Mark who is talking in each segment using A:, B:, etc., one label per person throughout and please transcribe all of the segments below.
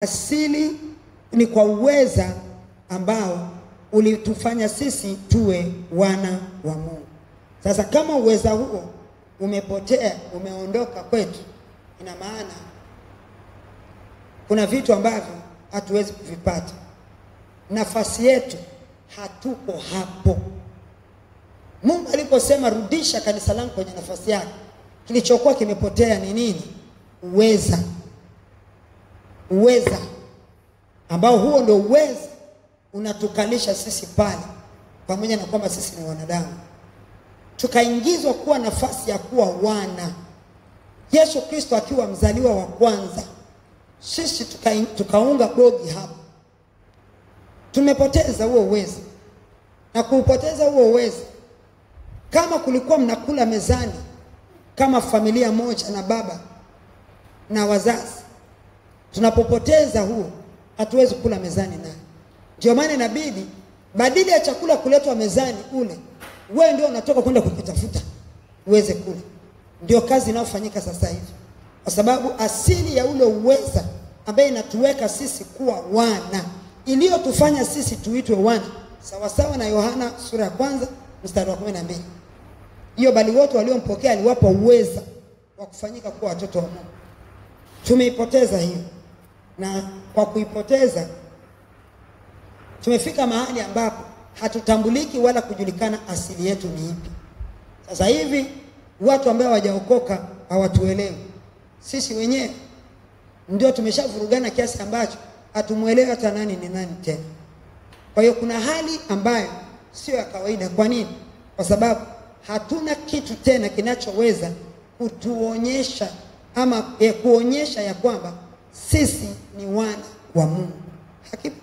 A: asili ni kwa uweza ambao ulitufanya sisi tuwe wana wa Mungu. Sasa kama uweza huo umepotea, umeondoka kwetu, ina maana kuna vitu ambavyo hatuwezi kuvipata. Nafasi yetu hatuko hapo. Mungu aliposema rudisha kanisa langu kwenye nafasi yake, kilichokuwa kimepotea ni nini? Uweza. Uweza ambao huo ndio uweza unatukalisha sisi pale, pamoja na kwamba sisi ni wanadamu. Tukaingizwa kuwa nafasi ya kuwa wana. Yesu Kristo akiwa mzaliwa wa kwanza, sisi tukaunga bogi hapo. Tumepoteza huo uwezo. Na kuupoteza huo uwezo, kama kulikuwa mnakula mezani kama familia moja na baba na wazazi, tunapopoteza huo hatuwezi kula mezani naye. Ndio maana inabidi badala ya chakula kuletwa mezani ule, wewe ndio unatoka kwenda kukitafuta uweze kula. Ndio kazi inayofanyika sasa hivi. Kwa sababu asili ya ule uweza ambaye inatuweka sisi kuwa wana, iliyotufanya sisi tuitwe wana, sawa sawa na Yohana sura ya 1 mstari wa 12. Hiyo bali wote waliompokea aliwapa uweza wa kufanyika kuwa watoto wa Mungu. Tumeipoteza hiyo. Na kwa kuipoteza tumefika mahali ambapo hatutambuliki wala kujulikana asili yetu ni ipi. Sasa hivi watu ambao hawajaokoka hawatuelewi. Sisi wenyewe ndio tumeshavurugana kiasi ambacho hatumuelewi hata nani ni nani tena. Kwa hiyo kuna hali ambayo sio ya kawaida. Kwa nini? Kwa sababu hatuna kitu tena kinachoweza kutuonyesha ama kuonyesha ya kwamba sisi ni wana wa Mungu. Hakimu.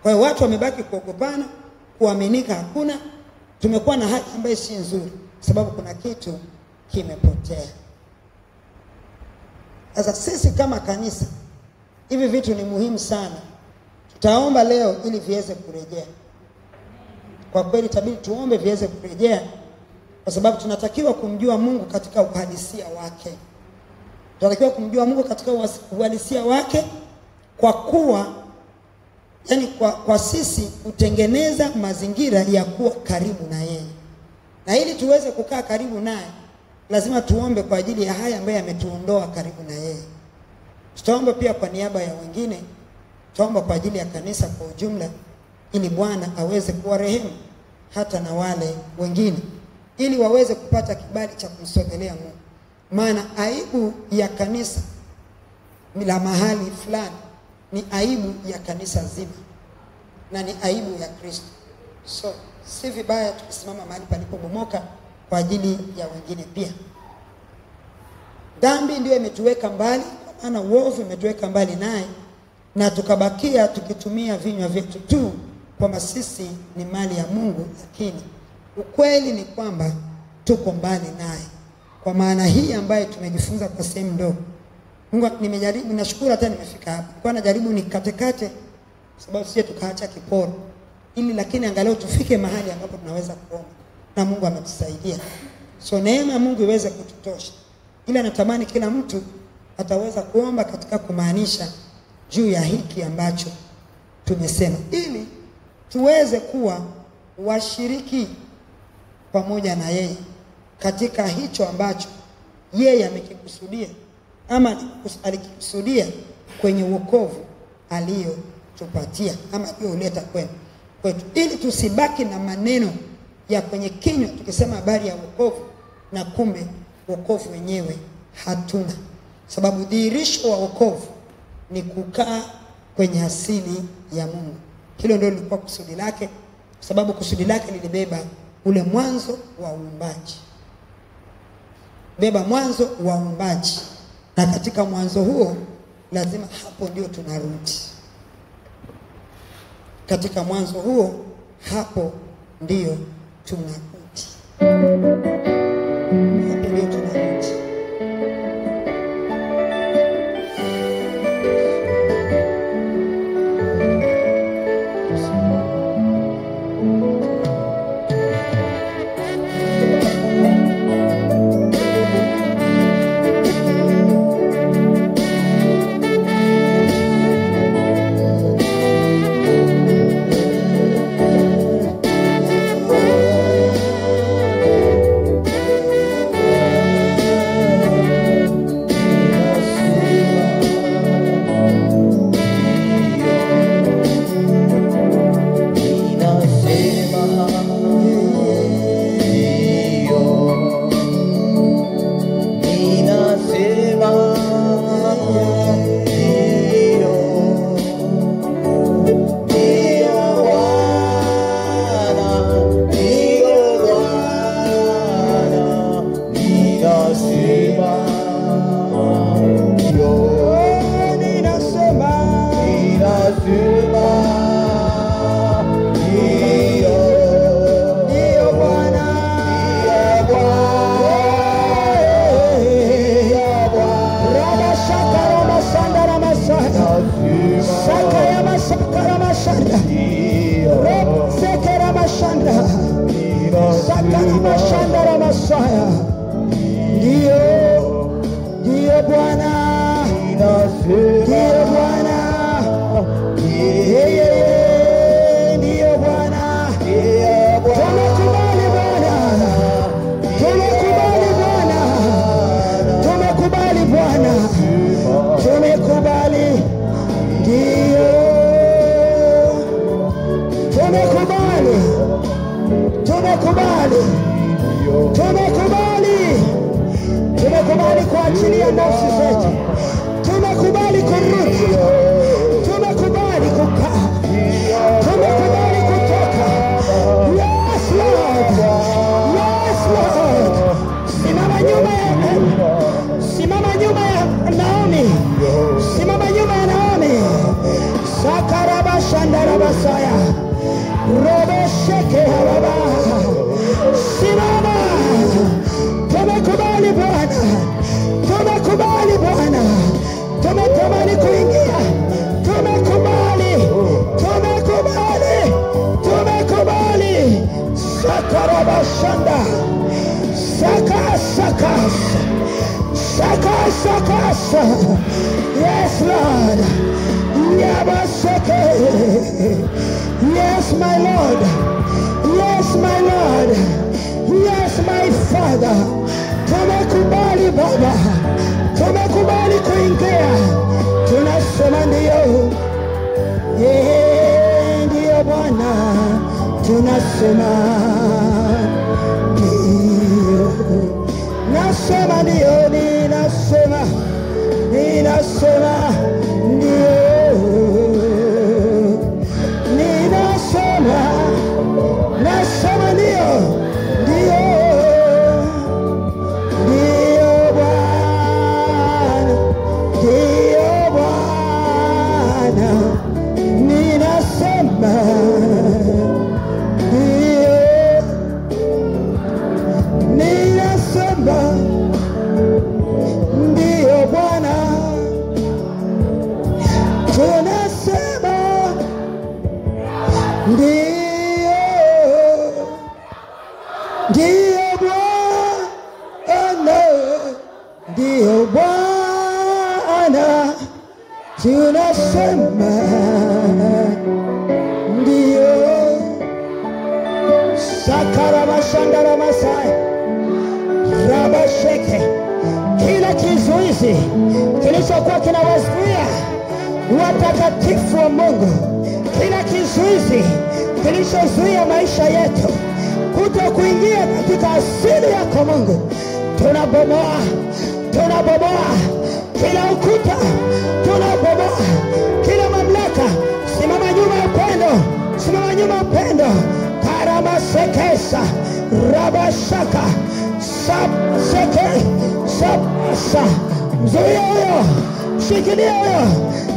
A: Kwa hiyo watu wamebaki kuogopana, kuaminika hakuna. Tumekuwa na hali ambayo si nzuri, sababu kuna kitu kimepotea. Sasa sisi kama kanisa, hivi vitu ni muhimu sana. Tutaomba leo ili viweze kurejea. Kwa kweli tabiri tuombe viweze kurejea, kwa sababu tunatakiwa kumjua Mungu katika uhalisia wake. Tunatakiwa kumjua Mungu katika uhalisia wake, kwa kuwa kwa sisi kutengeneza mazingira ya kuwa karibu na yeye. Na ili tuweze kukaa karibu naye, lazima tuombe kwa ajili ya haya ambaye ametuondoa karibu na yeye. Tutaomba pia kwa niaba ya wengine, tutaomba kwa ajili ya kanisa kwa ujumla, ili Bwana aweze kuwarehemu hata na wale wengine, ili waweze kupata kibali cha kumsogelea Mungu. Maana aibu ya kanisa la mahali fulani ni aibu ya kanisa zima, na ni aibu ya Kristo. So si vibaya tukisimama mahali palipobomoka kwa ajili ya wengine pia. Dhambi ndio imetuweka mbali, kwa maana uovu imetuweka mbali naye, na tukabakia tukitumia vinywa vyetu tu kwamba sisi ni mali ya Mungu, lakini ukweli ni kwamba tuko mbali naye. Kwa maana hii ambayo tumejifunza kwa sehemu ndogo, Mungu nimejaribu, nashukuru hata nimefika hapa. Kwa najaribu nikatekate, sababu sisi tukaacha kiporo, ili lakini angalau tufike mahali ambapo tunaweza kuomba, na Mungu ametusaidia. So neema ya Mungu iweze kututosha. Ila natamani kila mtu ataweza kuomba katika kumaanisha juu ya hiki ambacho tumesema, ili tuweze kuwa washiriki pamoja na yeye katika hicho ambacho yeye amekikusudia, ama alikikusudia kwenye wokovu aliyotupatia, ama aliyoleta kwetu, ili tusibaki na maneno ya kwenye kinywa tukisema habari ya wokovu, na kumbe wokovu wenyewe hatuna. Sababu dhihirisho wa wokovu ni kukaa kwenye asili ya Mungu. Hilo ndio lilikuwa kusudi lake, sababu kusudi lake lilibeba ule mwanzo wa uumbaji. Beba mwanzo wa uumbaji, na katika mwanzo huo lazima hapo ndio tunarudi. Katika mwanzo huo hapo ndio tunarudi. Hapo ndio tunarudi. Sakaya masakara mashanda. Sekera mashanda. Sakara mashanda la Masaya. Ndiyo Bwana. Ndiyo Bwana. Ndiyo Bwana. Tumekubali Bwana. Tumekubali Bwana. Tumekubali Bwana. Tumekubali. Ndiyo. Tumekubali. Tumekubali. Tumekubali. Tumekubali kuachilia nafsi zetu. Tumekubali kurudi. Tumekubali kukaa. Tumekubali kutoka. Yes Lord. Yes Lord. Simama nyuma ya Naomi. Simama nyuma ya Naomi. Sakaraba shandara basaya. Robo sheke baba. Simama. Tumekubali Bwana. Tumekubali Bwana. Tumekubali kuingia. Tumekubali. Tumekubali. Tumekubali. Sakaraba shanda. Saka. Yes Lord. Yabaseke. Yes my Lord. Yes my Lord. Yes my Father. Tumekubali Baba. Tumekubali kuingia. Tunasema ndiyo. Ndiyo Bwana. Tunasema ndiyo. Nasema ndiyo. Ninasema ndiyo. Nasema ndiyo. Ndiyo Bwana, tunasema ndiyo. Sakara mashandara masai rabasheke. Kila kizuizi kilichokuwa kinawazuia watakatifu wa Mungu, kila kizuizi kilichozuia maisha yetu kuto kuingia katika asili yako Mungu, tunabomoa kila ukuta, tunabomoa kila mamlaka. Simama nyuma ya upendo, simama nyuma ya upendo. Karama sekesa rabashaka sabsa. Mzuia huyo, shikilia huyo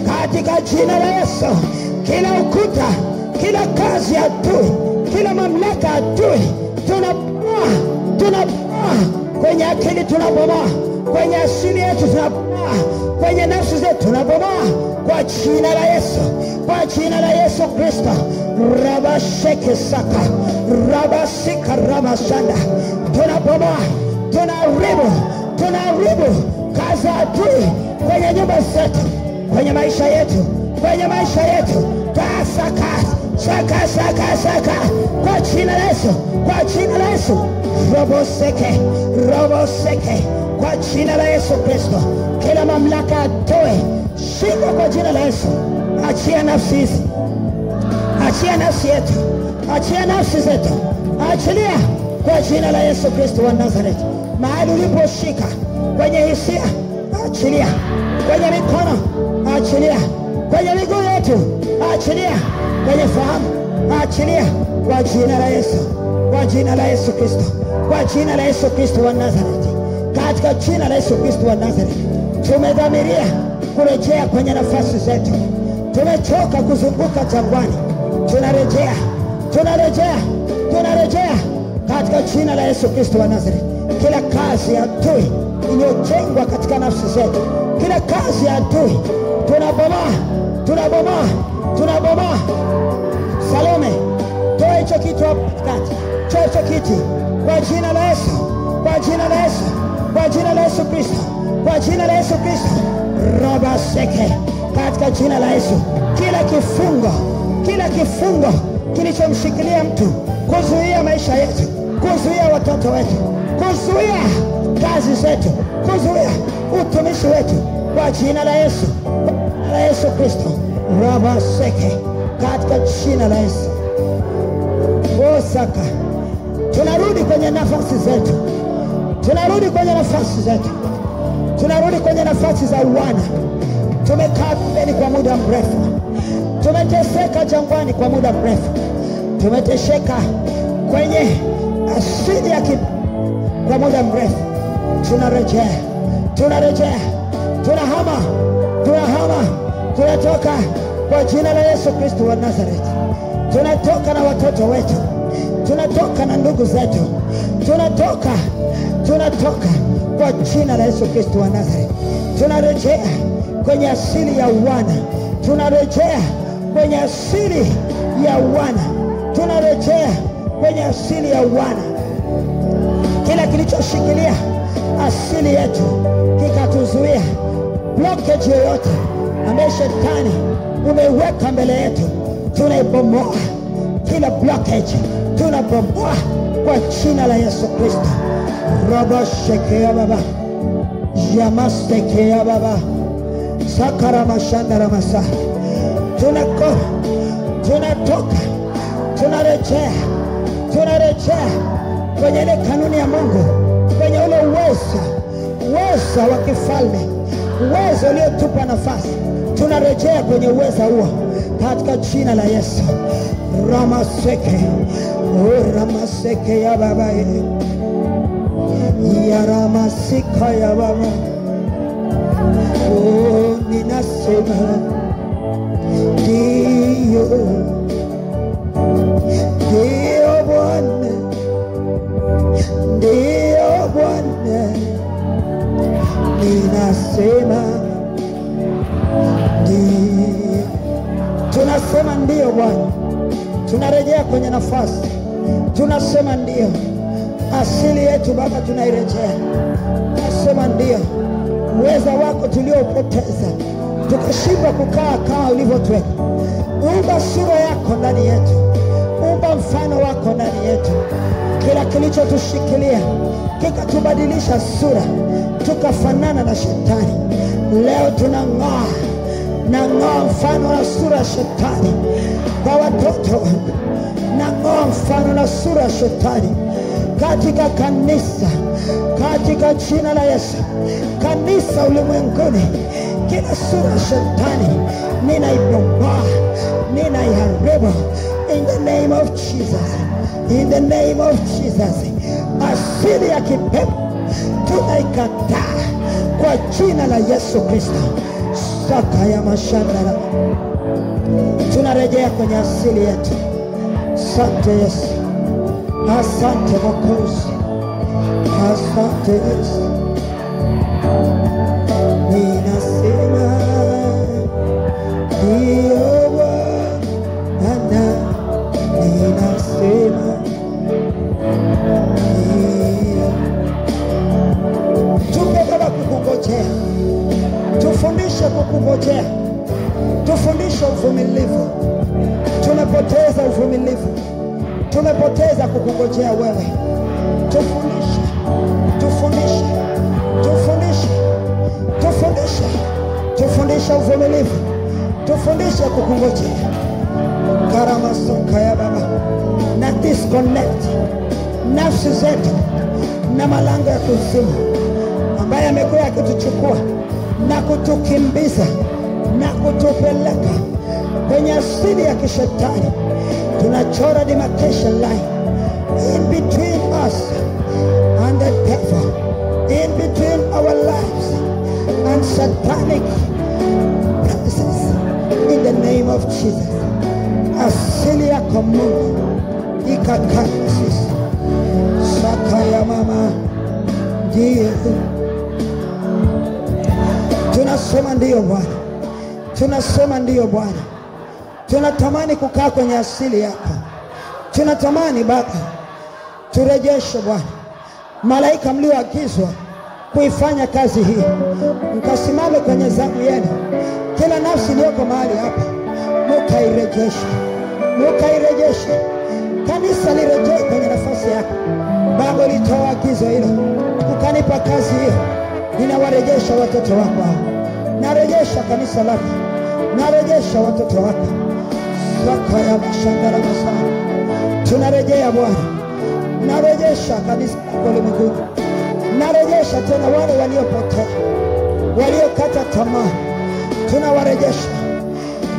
A: katika jina la Yesu. Kila ukuta, kila kazi ya adui, kila mamlaka ya adui, tunabomoa kwenye akili, tunabomoa kwenye asili yetu, tunabomoa kwenye nafsi zetu, tunabomoa kwa jina la Yesu, kwa jina la Yesu Kristo. Rabasheke saka rabasika rabashanda. Tunabomoa, tunaharibu kazi ya adui kwenye nyumba zetu, kwenye maisha yetu, saka kwa jina la Yesu, kwa jina la Yesu. Roboseke kwa jina la Yesu Kristo. Kila mamlaka atoe shindwa kwa jina la Yesu. Achia nafsi hizi, achia nafsi yetu, achia nafsi zetu, achilia kwa jina la Yesu Kristo wa Nazareti. Mahali uliposhika kwenye hisia, achilia. Kwenye mikono, achilia. Kwenye miguu yetu, achilia. Kwenye fahamu, achilia kwa jina la Yesu, kwa jina la Yesu Kristo, kwa jina la Yesu Kristo wa Nazareti. Katika jina la Yesu Kristo wa Nazareti, tumedhamiria kurejea kwenye nafasi zetu. Tumechoka kuzunguka jangwani, tunarejea katika jina la Yesu Kristo wa Nazareti. Kila kazi ya adui iliyojengwa katika nafsi zetu, kila kazi ya adui tunabomoa tunabomoa, tunabomoa. Salome, toa hicho kitu hapo katikati, toa hicho kiti kwa jina la Yesu, kwa jina la Yesu, kwa jina la Yesu Kristo, kwa jina la Yesu Kristo. Roba seke, katika jina la Yesu. Kila kifungo kilichomshikilia mtu kuzuia maisha yetu, kuzuia watoto wetu, kuzuia kazi zetu, kuzuia utumishi wetu, kwa jina la Yesu, la Yesu Kristo. Roba seke, katika jina la Yesu. Osaka, tunarudi kwenye nafasi zetu, tunarudi kwenye nafasi zetu, tunarudi kwenye nafasi za uwana. Tumekaa pembeni kwa muda mrefu, tumeteseka jangwani kwa muda mrefu, tumeteseka kwenye asili ya kwa muda mrefu. Tunarejea, tunarejea, tunahama, tunatoka kwa jina la Yesu Kristo wa Nazareti. Tunatoka na watoto wetu, tunatoka na ndugu zetu, tunatoka kwa jina la Yesu Kristo wa Nazareti. Tunarejea kwenye asili ya uwana, tunarejea kwenye asili ya uwana, tunarejea kwenye asili ya uwana. Kila kilichoshikilia asili yetu kikatuzuia, blockage yoyote ambaye shetani umeweka mbele yetu, tunaibomoa. Kila blockage tunabomoa kwa jina la Yesu Kristo. Robo shekea baba, yamasekea baba, sakara mashandara masa. Tunatoka, tunarejea kwenye ile kanuni ya Mungu, kwenye ule uweza wa kifalme, uweza uliotupa nafasi. Tunarejea kwenye uweza huo katika jina la Yesu. Ramaseke, ramaseke ya baba, ya ramasika ya baba. Ninasema Dio Bwana, Dio Bwana. Ninasema ndio, tunasema ndio Bwana. Tunarejea kwenye nafasi, tunasema ndio. Asili yetu Baba tunairejea, tunasema ndio. Uweza wako tuliopoteza, tukashindwa kukaa kama ulivyotuweka. Umba sura yako ndani yetu, umba mfano wako ndani yetu. Kila kilichotushikilia kikatubadilisha sura, tukafanana na shetani. Leo tunang'oa, nang'oa mfano na sura ya shetani kwa watoto wangu, nang'oa mfano na sura ya shetani katika kanisa, katika jina la Yesu. Kanisa ulimwenguni, kila sura ya shetani ninaibomoa, ninaiharibu in the name of Jesus, in the name of Jesus. Asili ya kipepo tunaikataa kwa jina la Yesu Kristo. Saka ya mashandara, tunarejea kwenye asili yetu. Asante Yesu, asante Mwokozi, asante Yesu. Ninasema ndio Bwana, ninasema ndio. Tungependa kukungojea, tufundishe kukungojea, tufundishe uvumilivu. Tumepoteza uvumilivu, tumepoteza kukungojea wewe. Tufundishe, tufundishe, tufundishe, tufundishe, tufundishe uvumilivu, tufundishe kukungojea. Karama soka ya Baba, na disconnect nafsi zetu na malango ya kuzimu ambaye amekuwa akituchukua na kutukimbiza na kutupeleka kwenye asili ya kishetani. Tunachora demarcation line in between us and the devil, in between our lives and satanic practices, in the name of Jesus. Asili yako Mungu ikakaa sisi. Saka ya mama, ndio tunasema ndio Bwana, Tunasema ndiyo Bwana. Tunatamani kukaa kwenye asili yako. Tunatamani Baba, turejeshe Bwana. Malaika mlioagizwa kuifanya kazi hii, mkasimame kwenye zamu yenu. Kila nafsi iliyoko mahali hapa, mukairejeshe. Mukairejeshe. Kanisa lirejee kwenye nafasi yako. Baba, ulitoa agizo hilo, ukanipa kazi hiyo. Ninawarejesha watoto wako. Narejesha kanisa lako. Narejesha watoto wako. Wakaya mashangara masana. Tunarejea Bwana. Narejesha kanisa lako ulimwenguni. Narejesha tena wale waliopotea, waliokata tamaa. Tunawarejesha.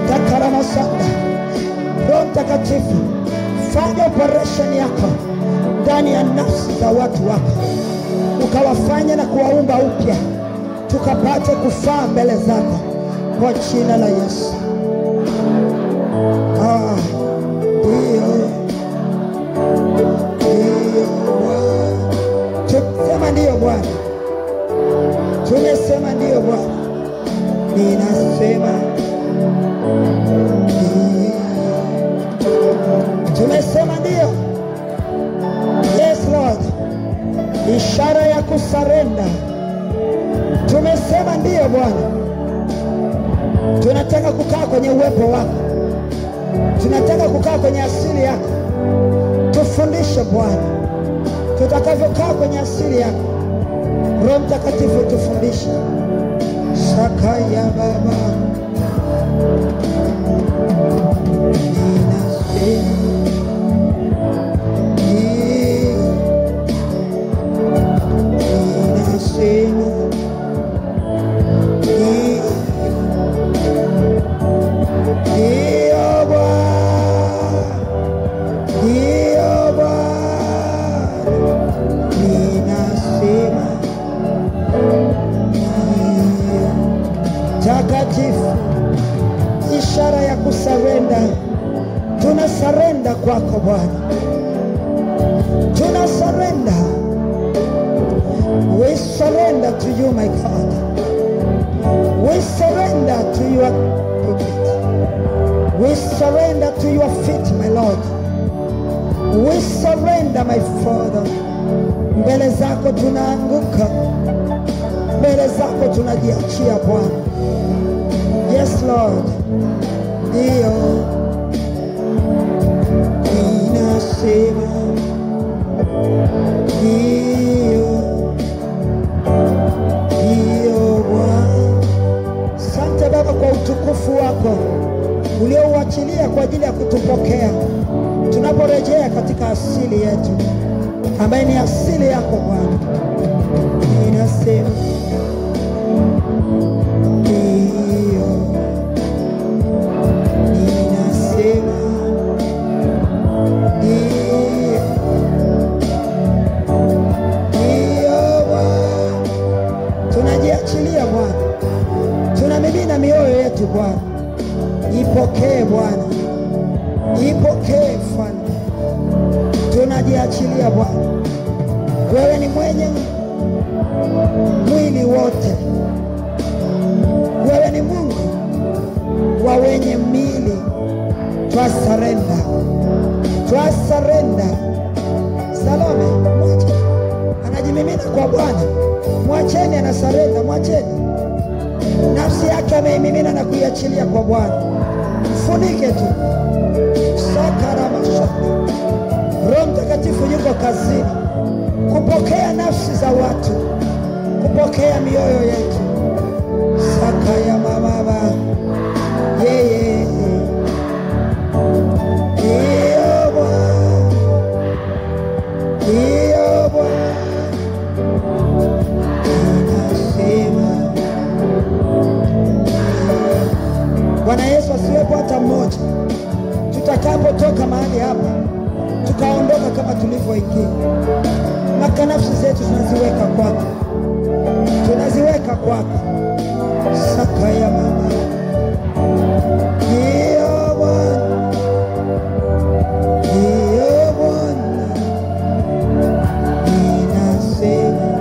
A: Takarama sana. Roho Mtakatifu, fanya operation yako ndani ya nafsi za watu wako, ukawafanya na kuwaumba upya, tukapate kufaa mbele zako kwa jina la Yesu. Tumesema ndiyo Bwana. Tumesema ndiyo Bwana. Ninasema tumesema ndiyo. Yes Lord. Ishara ya kusarenda. Tumesema ndiyo Bwana. Tunataka kukaa kwenye uwepo wako. Tunataka kukaa kwenye asili yako. Tufundishe Bwana tutakavyokaa kwenye asili yako. Roho Mtakatifu tufundishe. Sakaya Baba. Ishara ya kusarenda. Tunasarenda kwako Bwana. Tunasarenda. We surrender to you, my God. We surrender to your pulpit. We surrender to your feet, my Lord. We surrender, my Father. Mbele zako tunaanguka. Mbele zako tunajiachia Bwana. Yes Lord. Dio inasema. Dio Bwana. Asante Baba kwa utukufu wako uliouachilia kwa ajili ya kutupokea tunaporejea katika asili yetu ambaye ni asili yako Bwana. Inasema tunajiachilia Bwana. Tunamimina mioyo yetu Bwana. Ipokee Bwana. Ipokee Mfalme. Tunajiachilia Bwana. Wewe ni mwenye mwili wote. Wewe ni Mungu wa wenye mili. Twasarenda. Twasarenda. Salome, mwache. Anajimimina kwa Bwana. Mwacheni anasarenda, mwacheni. Nafsi yake ameimimina na kuiachilia kwa Bwana. Mfunike tu. Sakara mashaka. Roho Mtakatifu yuko kazini kupokea nafsi za watu, kupokea mioyo yetu. Sakaya mababa. Yeye. Iyo Bwana. Iyo Bwana. Bwana Yesu asiwepo hata mmoja. Tutakapotoka mahali hapa, tukaondoka kama tulivyoingia. Maka nafsi zetu tunaziweka kwako. Tunaziweka kwako. Sakaya mama. Iyo Bwana. Iyo Bwana. Inasema.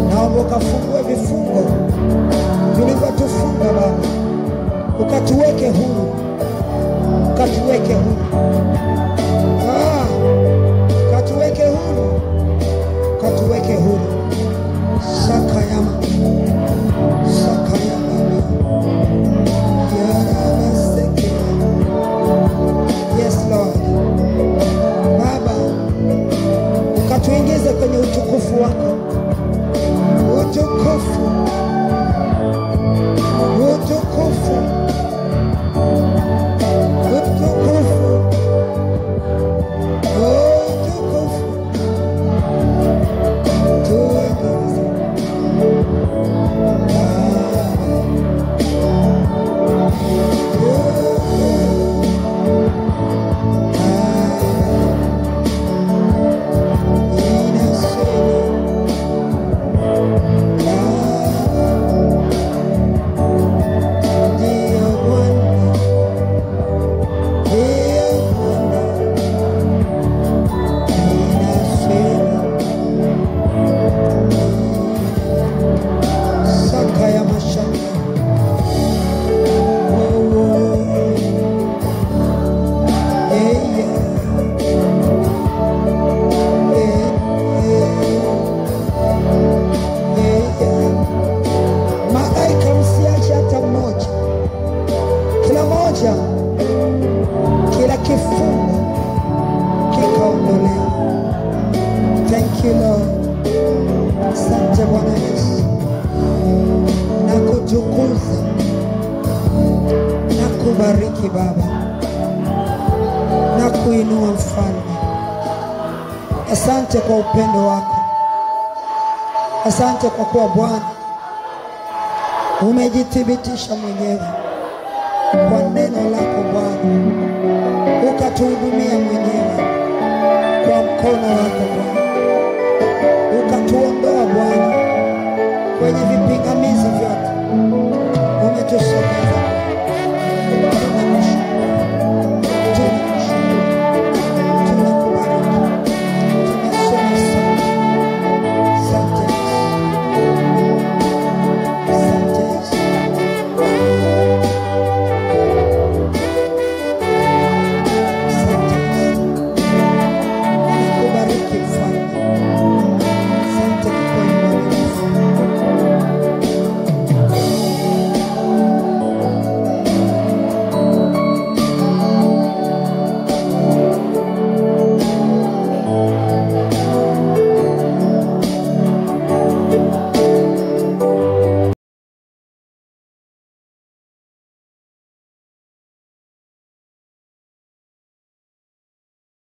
A: naomba ukafungue vifungo vilivyotufunga Baba, ukatuweke huru, ukatuweke huru, ukatuweke huru, ukatuweke huru. Sakayama, sakayama, yarabaseke. Yes Lord. Baba, ukatuingize kwenye utukufu wako, utukufu, utukufu, utukufu, utukufu, tuingize. Kila kifungo kikaondolewa. Thank you Lord. Asante Bwana Yesu, na kutukuza na kubariki Baba, na kuinua Mfalme. Asante kwa upendo wako, asante kwa kuwa Bwana umejithibitisha mwenyewe kwa neno lako Bwana, ukatuhudumia mwenyewe kwa mkono wako Bwana, ukatuondoa Bwana kwenye